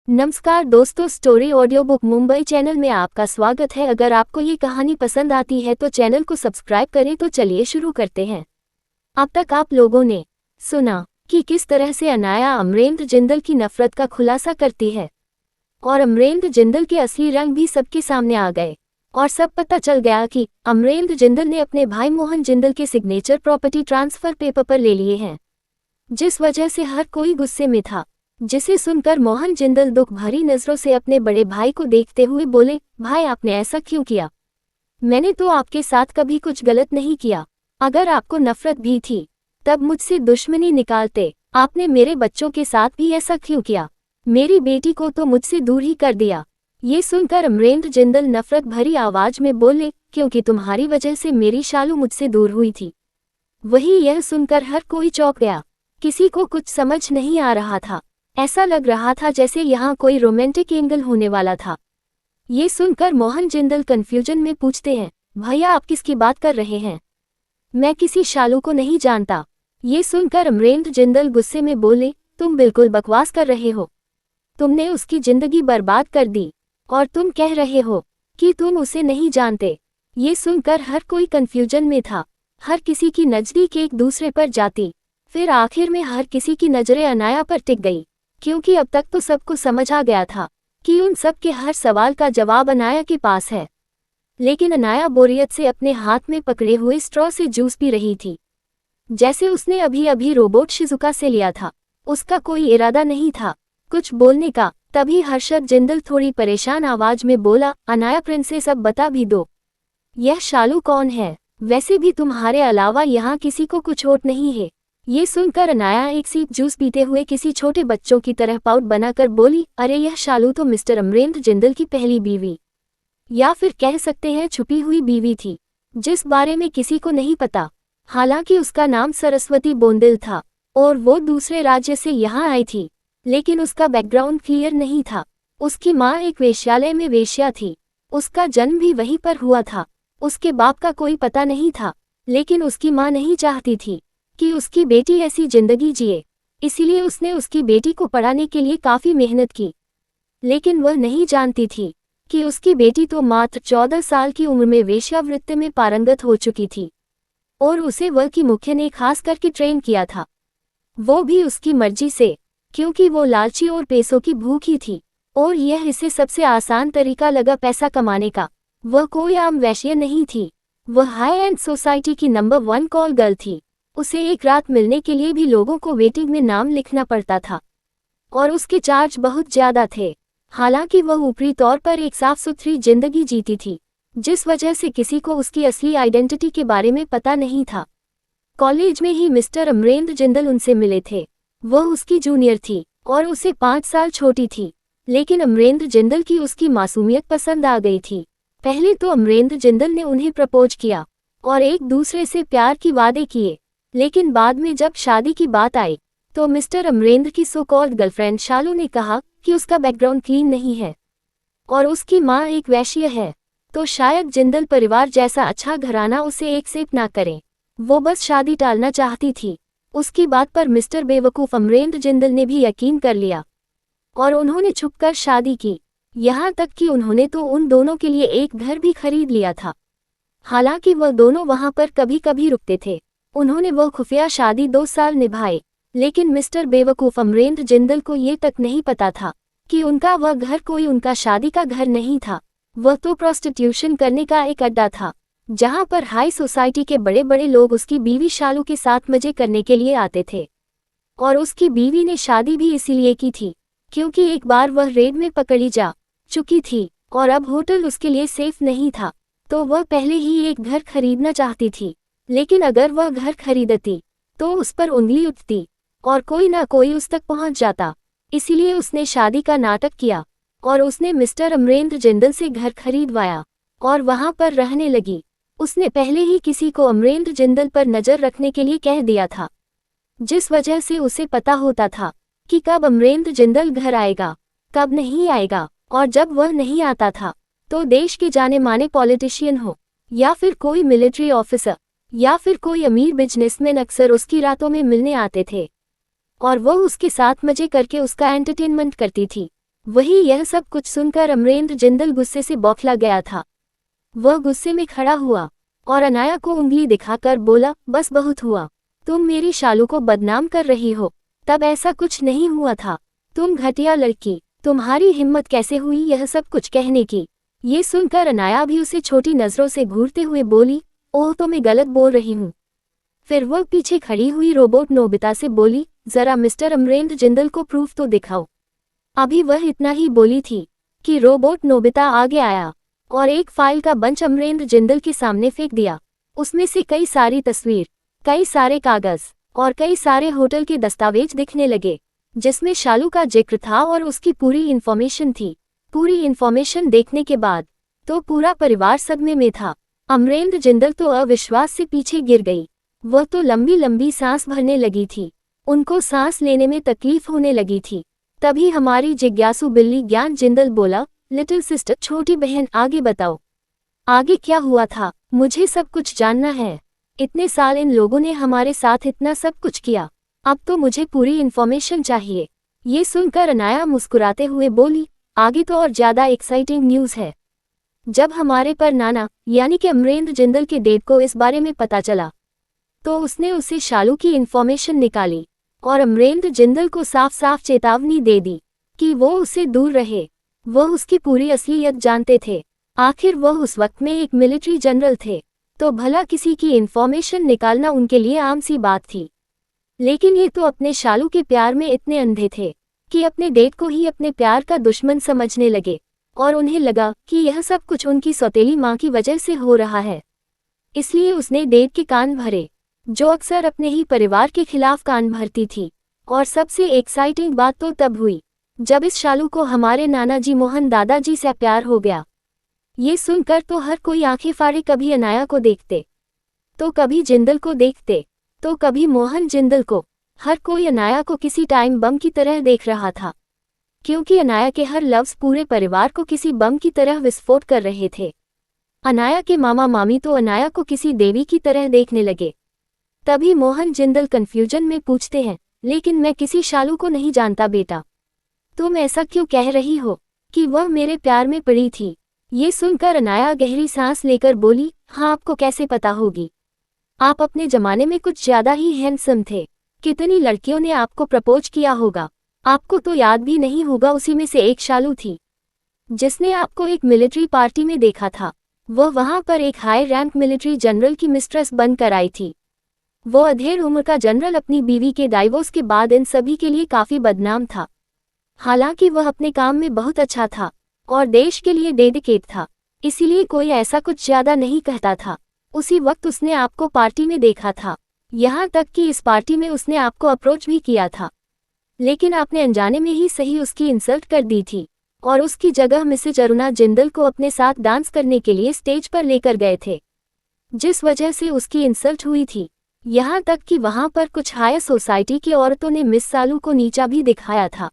नमस्कार दोस्तों, story audio book Mumbai channel में आपका स्वागत है। अगर आपको ये कहानी पसंद आती है तो चैनल को सब्सक्राइब करें। तो चलिए शुरू करते हैं। अब तक आप लोगों ने सुना कि किस तरह से अनाया अमरेंद्र जिंदल की नफरत का खुलासा करती है और अमरेंद्र जिंदल के असली रंग भी सबके सामने आ गए और सब पता चल गया कि अमरेंद्र जिंदल ने अपने भाई मोहन जिंदल के सिग्नेचर प्रॉपर्टी ट्रांसफर पेपर पर ले लिए हैं, जिस वजह से हर कोई गुस्से में था। जिसे सुनकर मोहन जिंदल दुख भरी नजरों से अपने बड़े भाई को देखते हुए बोले, भाई आपने ऐसा क्यों किया? मैंने तो आपके साथ कभी कुछ गलत नहीं किया। अगर आपको नफरत भी थी तब मुझसे दुश्मनी निकालते। आपने मेरे बच्चों के साथ भी ऐसा क्यों किया? मेरी बेटी को तो मुझसे दूर ही कर दिया। ये सुनकर अमरेंद्र जिंदल नफरत भरी आवाज में बोले, क्योंकि तुम्हारी वजह से मेरी शालू मुझसे दूर हुई थी। वही यह सुनकर हर कोई चौंक गया। किसी को कुछ समझ नहीं आ रहा था। ऐसा लग रहा था जैसे यहाँ कोई रोमांटिक एंगल होने वाला था। ये सुनकर मोहन जिंदल कंफ्यूजन में पूछते हैं, भैया आप किसकी बात कर रहे हैं? मैं किसी शालू को नहीं जानता। ये सुनकर अमरेंद्र जिंदल गुस्से में बोले, तुम बिल्कुल बकवास कर रहे हो। तुमने उसकी जिंदगी बर्बाद कर दी और तुम कह रहे हो कि तुम उसे नहीं जानते। ये सुनकर हर कोई कंफ्यूजन में था। हर किसी की नजदीक एक दूसरे पर जाती। फिर आखिर में हर किसी की नजरें अनाया पर टिक गई, क्योंकि अब तक तो सबको समझ आ गया था कि उन सब के हर सवाल का जवाब अनाया के पास है। लेकिन अनाया बोरियत से अपने हाथ में पकड़े हुए स्ट्रॉ से जूस पी रही थी, जैसे उसने अभी अभी रोबोट शिजुका से लिया था। उसका कोई इरादा नहीं था कुछ बोलने का। तभी हर्षद जिंदल थोड़ी परेशान आवाज में बोला, अनाया प्रिंसेस अब बता भी दो, यह शालू कौन है? वैसे भी तुम्हारे अलावा यहाँ किसी को कुछ और नहीं है। ये सुनकर अनाया एक सीप जूस पीते हुए किसी छोटे बच्चों की तरह पाउट बनाकर बोली, अरे यह शालू तो मिस्टर अमरेंद्र जिंदल की पहली बीवी, या फिर कह सकते हैं छुपी हुई बीवी थी, जिस बारे में किसी को नहीं पता। हालांकि उसका नाम सरस्वती बोंदिल था और वो दूसरे राज्य से यहाँ आई थी, लेकिन उसका बैकग्राउंड क्लियर नहीं था। उसकी माँ एक वेश्यालय में वेश्या थी। उसका जन्म भी वहीं पर हुआ था। उसके बाप का कोई पता नहीं था, लेकिन उसकी माँ नहीं चाहती थी कि उसकी बेटी ऐसी जिंदगी जिए, इसीलिए उसने उसकी बेटी को पढ़ाने के लिए काफी मेहनत की। लेकिन वह नहीं जानती थी कि उसकी बेटी तो मात्र 14 साल की उम्र में वेश्यावृत्ति में पारंगत हो चुकी थी और उसे वह की मुखिया ने खास करके ट्रेन किया था, वो भी उसकी मर्जी से, क्योंकि वो लालची और पैसों की भूखी थी और यह इसे सबसे आसान तरीका लगा पैसा कमाने का। वह कोई आम वैश्य नहीं थी, वह हाई एंड सोसाइटी की नंबर 1 कॉल गर्ल थी। उसे एक रात मिलने के लिए भी लोगों को वेटिंग में नाम लिखना पड़ता था और उसके चार्ज बहुत ज्यादा थे। हालांकि वह ऊपरी तौर पर एक साफ सुथरी जिंदगी जीती थी, जिस वजह से किसी को उसकी असली आइडेंटिटी के बारे में पता नहीं था। कॉलेज में ही मिस्टर अमरेंद्र जिंदल उनसे मिले थे। वह उसकी जूनियर थी और उसे 5 साल छोटी थी, लेकिन अमरेंद्र जिंदल की उसकी मासूमियत पसंद आ गई थी। पहले तो अमरेंद्र जिंदल ने उन्हें प्रपोज किया और एक दूसरे से प्यार की वादे किए, लेकिन बाद में जब शादी की बात आई तो मिस्टर अमरेंद्र की सो कॉल्ड गर्लफ्रेंड शालू ने कहा कि उसका बैकग्राउंड क्लीन नहीं है और उसकी माँ एक वैश्य है, तो शायद जिंदल परिवार जैसा अच्छा घराना उसे एक्सेप्ट ना करे। वो बस शादी टालना चाहती थी। उसकी बात पर मिस्टर बेवकूफ अमरेंद्र जिंदल ने भी यकीन कर लिया और उन्होंने छुपकर शादी की। यहाँ तक कि उन्होंने तो उन दोनों के लिए एक घर भी खरीद लिया था। हालांकि वह दोनों वहां पर कभी कभी रुकते थे। उन्होंने वो खुफिया शादी 2 साल निभाए, लेकिन मिस्टर बेवकूफ अमरेंद्र जिंदल को ये तक नहीं पता था कि उनका वह घर कोई उनका शादी का घर नहीं था। वह तो प्रोस्टिट्यूशन करने का एक अड्डा था, जहां पर हाई सोसाइटी के बड़े बड़े लोग उसकी बीवी शालू के साथ मजे करने के लिए आते थे। और उसकी बीवी ने शादी भी इसीलिए की थी क्योंकि एक बार वह रेड में पकड़ी जा चुकी थी और अब होटल उसके लिए सेफ नहीं था, तो वह पहले ही एक घर खरीदना चाहती थी। लेकिन अगर वह घर खरीदती तो उस पर उंगली उठती और कोई ना कोई उस तक पहुंच जाता। इसीलिए उसने शादी का नाटक किया और उसने मिस्टर अमरेंद्र जिंदल से घर खरीदवाया और वहां पर रहने लगी। उसने पहले ही किसी को अमरेंद्र जिंदल पर नजर रखने के लिए कह दिया था, जिस वजह से उसे पता होता था कि कब अमरेंद्र जिंदल घर आएगा, कब नहीं आएगा। और जब वह नहीं आता था तो देश के जाने माने पॉलिटिशियन हो या फिर कोई मिलिट्री ऑफिसर या फिर कोई अमीर बिजनेसमैन अक्सर उसकी रातों में मिलने आते थे और वह उसके साथ मजे करके उसका एंटरटेनमेंट करती थी। वही यह सब कुछ सुनकर अमरेंद्र जिंदल गुस्से से बौखला गया था। वह गुस्से में खड़ा हुआ और अनाया को उंगली दिखाकर बोला, बस बहुत हुआ, तुम मेरी शालू को बदनाम कर रही हो। तब ऐसा कुछ नहीं हुआ था, तुम घटिया लड़की, तुम्हारी हिम्मत कैसे हुई यह सब कुछ कहने की। ये सुनकर अनाया भी उसे छोटी नजरों से घूरते हुए बोली, ओह तो मैं गलत बोल रही हूँ। फिर वह पीछे खड़ी हुई रोबोट नोबिता से बोली, जरा मिस्टर अमरेंद्र जिंदल को प्रूफ तो दिखाओ। अभी वह इतना ही बोली थी कि रोबोट नोबिता आगे आया और एक फाइल का बंच अमरेंद्र जिंदल के सामने फेंक दिया। उसमें से कई सारी तस्वीर, कई सारे कागज और कई सारे होटल के दस्तावेज दिखने लगे, जिसमें शालू का जिक्र था और उसकी पूरी इन्फॉर्मेशन थी। पूरी इन्फॉर्मेशन देखने के बाद तो पूरा परिवार सदमे में था। अमरेंद्र जिंदल तो अविश्वास से पीछे गिर गई। वह तो लंबी लंबी सांस भरने लगी थी, उनको सांस लेने में तकलीफ होने लगी थी। तभी हमारी जिज्ञासु बिल्ली ज्ञान जिंदल बोला, लिटिल सिस्टर, छोटी बहन, आगे बताओ, आगे क्या हुआ था, मुझे सब कुछ जानना है। इतने साल इन लोगों ने हमारे साथ इतना सब कुछ किया, अब तो मुझे पूरी इन्फॉर्मेशन चाहिए। ये सुनकर अनाया मुस्कुराते हुए बोली, आगे तो और ज्यादा एक्साइटिंग न्यूज़ है। जब हमारे पर नाना यानी कि अमरेंद्र जिंदल के डेड को इस बारे में पता चला तो उसने उसे शालू की इन्फॉर्मेशन निकाली और अमरेंद्र जिंदल को साफ साफ चेतावनी दे दी कि वो उससे दूर रहे। वह उसकी पूरी असलियत जानते थे। आखिर वह उस वक्त में एक मिलिट्री जनरल थे, तो भला किसी की इन्फॉर्मेशन निकालना उनके लिए आम सी बात थी। लेकिन ये तो अपने शालू के प्यार में इतने अंधे थे कि अपने डेड को ही अपने प्यार का दुश्मन समझने लगे और उन्हें लगा कि यह सब कुछ उनकी सौतेली माँ की वजह से हो रहा है। इसलिए उसने डेड के कान भरे, जो अक्सर अपने ही परिवार के खिलाफ कान भरती थी। और सबसे एक्साइटिंग बात तो तब हुई जब इस शालू को हमारे नाना जी मोहन दादाजी से प्यार हो गया। ये सुनकर तो हर कोई आंखें फाड़े कभी अनाया को देखते, तो कभी जिंदल को देखते, तो कभी मोहन जिंदल को। हर कोई अनाया को किसी टाइम बम की तरह देख रहा था, क्योंकि अनाया के हर लफ्ज पूरे परिवार को किसी बम की तरह विस्फोट कर रहे थे। अनाया के मामा मामी तो अनाया को किसी देवी की तरह देखने लगे। तभी मोहन जिंदल कंफ्यूजन में पूछते हैं, लेकिन मैं किसी शालू को नहीं जानता बेटा, तुम ऐसा क्यों कह रही हो कि वह मेरे प्यार में पड़ी थी। ये सुनकर अनाया गहरी सांस लेकर बोली, हाँ आपको कैसे पता होगी, आप अपने जमाने में कुछ ज्यादा ही हैंडसम थे। कितनी लड़कियों ने आपको प्रपोज किया होगा, आपको तो याद भी नहीं होगा। उसी में से एक शालू थी जिसने आपको एक मिलिट्री पार्टी में देखा था। वह वहां पर एक हाई रैंक मिलिट्री जनरल की मिस्ट्रेस बनकर आई थी। वो अधेड़ उम्र का जनरल अपनी बीवी के डाइवोर्स के बाद इन सभी के लिए काफी बदनाम था। हालांकि वह अपने काम में बहुत अच्छा था और देश के लिए डेडिकेट था, इसीलिए कोई ऐसा कुछ ज्यादा नहीं कहता था। उसी वक्त उसने आपको पार्टी में देखा था, यहाँ तक कि इस पार्टी में उसने आपको अप्रोच भी किया था, लेकिन आपने अनजाने में ही सही उसकी इंसल्ट कर दी थी और उसकी जगह मिसेज अरुणा जिंदल को अपने साथ डांस करने के लिए स्टेज पर लेकर गए थे, जिस वजह से उसकी इंसल्ट हुई थी। यहाँ तक कि वहां पर कुछ हायर सोसाइटी की औरतों ने मिस शालू को नीचा भी दिखाया था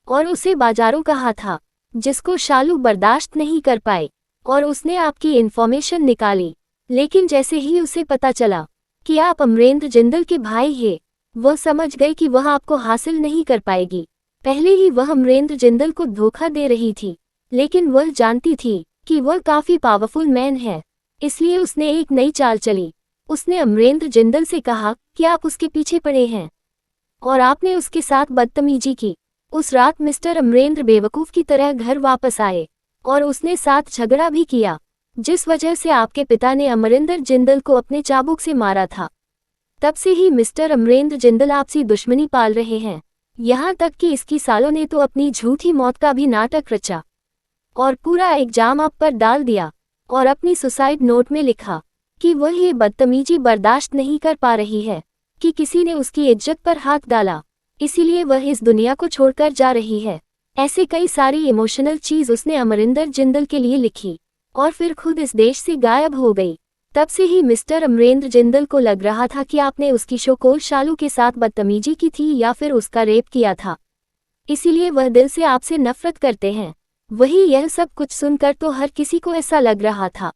और उसे बाजारों कहा था, जिसको शालू बर्दाश्त नहीं कर पाए और उसने आपकी इन्फॉर्मेशन निकाली। लेकिन जैसे ही उसे पता चला कि आप अमरेंद्र जिंदल के भाई हैं, वह समझ गई कि वह आपको हासिल नहीं कर पाएगी। पहले ही वह अमरेंद्र जिंदल को धोखा दे रही थी, लेकिन वह जानती थी कि वह काफी पावरफुल मैन है, इसलिए उसने एक नई चाल चली। उसने अमरेंद्र जिंदल से कहा कि आप उसके पीछे पड़े हैं और आपने उसके साथ बदतमीजी की। उस रात मिस्टर अमरेंद्र बेवकूफ की तरह घर वापस आए और उसने साथ झगड़ा भी किया, जिस वजह से आपके पिता ने अमरिंदर जिंदल को अपने चाबुक से मारा था। तब से ही मिस्टर अमरेंद्र जिंदल आपसी दुश्मनी पाल रहे हैं। यहाँ तक कि इसकी सालों ने तो अपनी झूठी मौत का भी नाटक रचा और पूरा इल्जाम आप पर डाल दिया और अपनी सुसाइड नोट में लिखा कि वह ये बदतमीजी बर्दाश्त नहीं कर पा रही है कि किसी ने उसकी इज्जत पर हाथ डाला, इसीलिए वह इस दुनिया को छोड़कर जा रही है। ऐसे कई सारी इमोशनल चीज उसने अमरिंदर जिंदल के लिए लिखी और फिर खुद इस देश से गायब हो गई। तब से ही मिस्टर अमरेंद्र जिंदल को लग रहा था कि आपने उसकी शोकोल शालू के साथ बदतमीजी की थी या फिर उसका रेप किया था, इसीलिए वह दिल से आपसे नफरत करते हैं। वही यह सब कुछ सुनकर तो हर किसी को ऐसा लग रहा था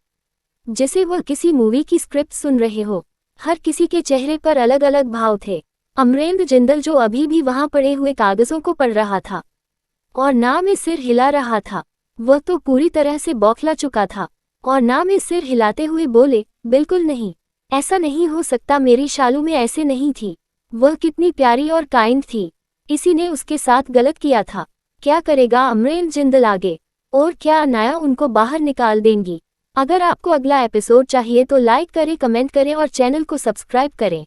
जैसे वह किसी मूवी की स्क्रिप्ट सुन रहे हो। हर किसी के चेहरे पर अलग अलग भाव थे। अमरेंद्र जिंदल जो अभी भी वहां पड़े हुए कागजों को पढ़ रहा था और ना में सिर हिला रहा था। वह तो पूरी तरह से बौखला चुका था और ना में सिर हिलाते हुए बोले, बिल्कुल नहीं, ऐसा नहीं हो सकता, मेरी शालू में ऐसे नहीं थी। वह कितनी प्यारी और काइंड थी। इसी ने उसके साथ गलत किया था। क्या करेगा अमरेन जिंदल आगे? और क्या अनाया उनको बाहर निकाल देंगी? अगर आपको अगला एपिसोड चाहिए तो लाइक करें, कमेंट करें और चैनल को सब्सक्राइब करें।